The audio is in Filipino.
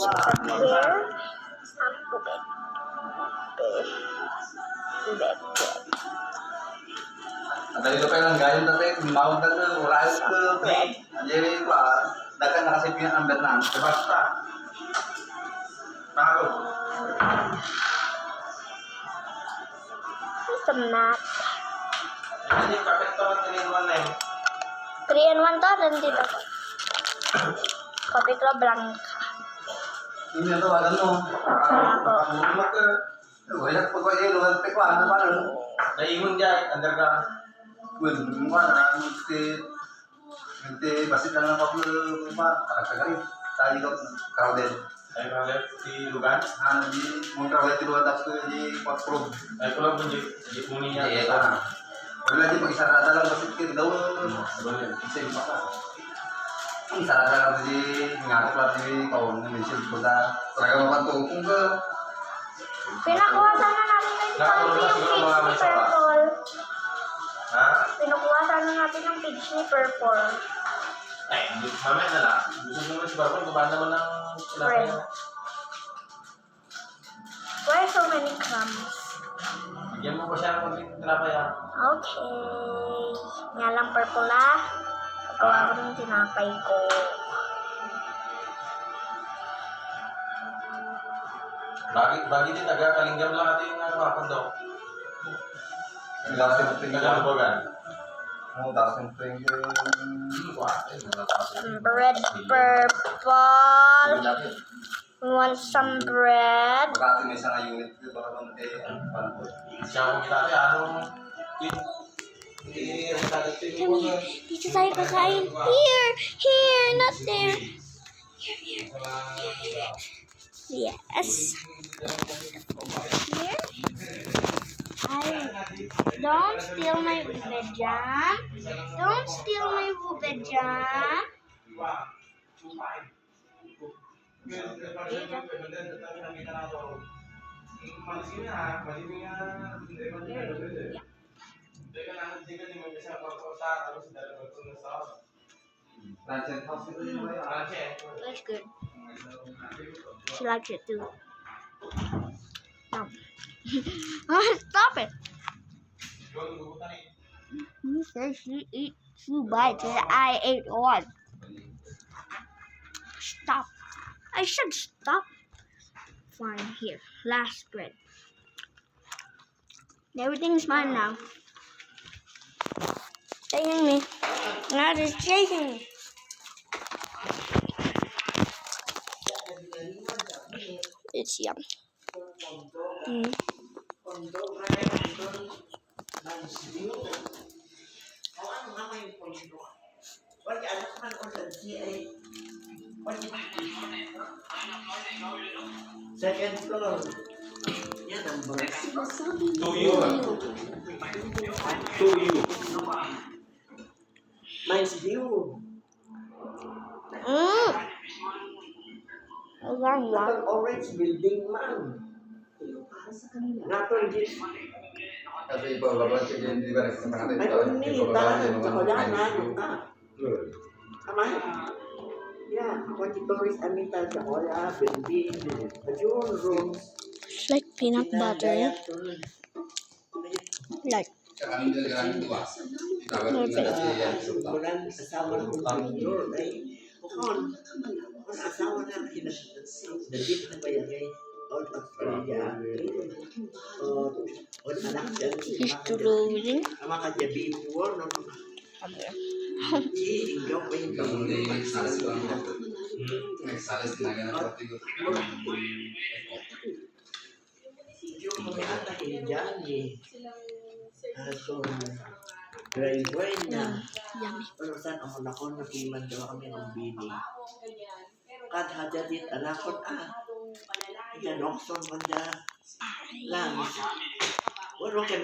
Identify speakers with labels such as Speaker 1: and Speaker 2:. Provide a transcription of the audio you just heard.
Speaker 1: from here.
Speaker 2: Dahil ito lang gayon dati, mawag na ito, oras ko, jadi pa, dagan nakasip yung number na, basta. Talo.
Speaker 1: It's a map.
Speaker 2: Hindi, kapit to ang 3-in-1 na yun.
Speaker 1: 3-in-1 to, nandito ko. Kapit ko blanca.
Speaker 2: Hindi na ito, ano, pakamulat ka. Wala pag wala yung luwag pa, ano pa nun? Naiingon dyan, under ka. Well, mukha na, hindi, basit lang ng kapul, karagkagarin. Tayo ka, crowded. Ay, crowded? Si Lugan? Hindi, mong crowded si Lugan, tapos ko yung pag-prove. Ay, prove mo, hindi muni niya. Iya, ito na. Wala di, pag-isarada lang, basit ka, daw, isa yung paka. Ang isarada lang, di, ngakot lang, di, kaon, na-mention ko na, talaga mapantukong ka.
Speaker 1: Pinakuha sana natin ng page ni Purple.
Speaker 2: Ha?
Speaker 1: Pinukuha sana natin ng page ni Purple.
Speaker 2: Ay, mamaya na lang. Gusto naman si Purple, gabaan naman ng
Speaker 1: Friend. Why so many crumbs?
Speaker 2: bigyan mo pa siya ng konting tinapay ah.
Speaker 1: Okay. Nga lang Purple ah. Pagawa ko ng tinapay ko.
Speaker 2: Bagi din, taga-kalinggam lang natin yung kapag daw. Taga-Lubogan. Oo, tapos yung pring
Speaker 1: Bread Purple. We want some bread.
Speaker 2: Pagkati may isang unit ko, baka bante, siya kung kita ano,
Speaker 1: Dito tayo kakain. Here! Here! Not there! Here! Yes. Here. Don't steal my ube jam. Don't steal my ube jam. That's good. She likes it too. No. Stop it. You said she eat 2 bites and I ate 1. Stop. I should stop. Fine, here. Last bread. Everything's mine now. Chasing me. Now it's chasing me. It's yum.
Speaker 3: Second floor. Yan ang box.
Speaker 2: To you.
Speaker 3: Mine's view. Natong orange building man. Natong gis.
Speaker 2: Kasi iba, babalik ka din, di ba, nagsasabi natin
Speaker 3: Ay, unita. Wala na yung ka. Kamay. Yeah, ako si Doris Amita sa Ola, building. Ajun rooms.
Speaker 1: It's like peanut butter. Like.
Speaker 3: Bulan asawa ng konsumidor. Kon asawa na David na ba yan ay out of Australia. O anak siya.
Speaker 1: He's drooling.
Speaker 3: Ama ka dyan before. Ikaw pa yung yung mga atahin dyan eh. So, driveway na.
Speaker 1: Yummy.
Speaker 3: Pero saan ako nakon na piman daw kami ng bini. Kad hadya dit anakon Yan okson man dyan. Lang. Wala kami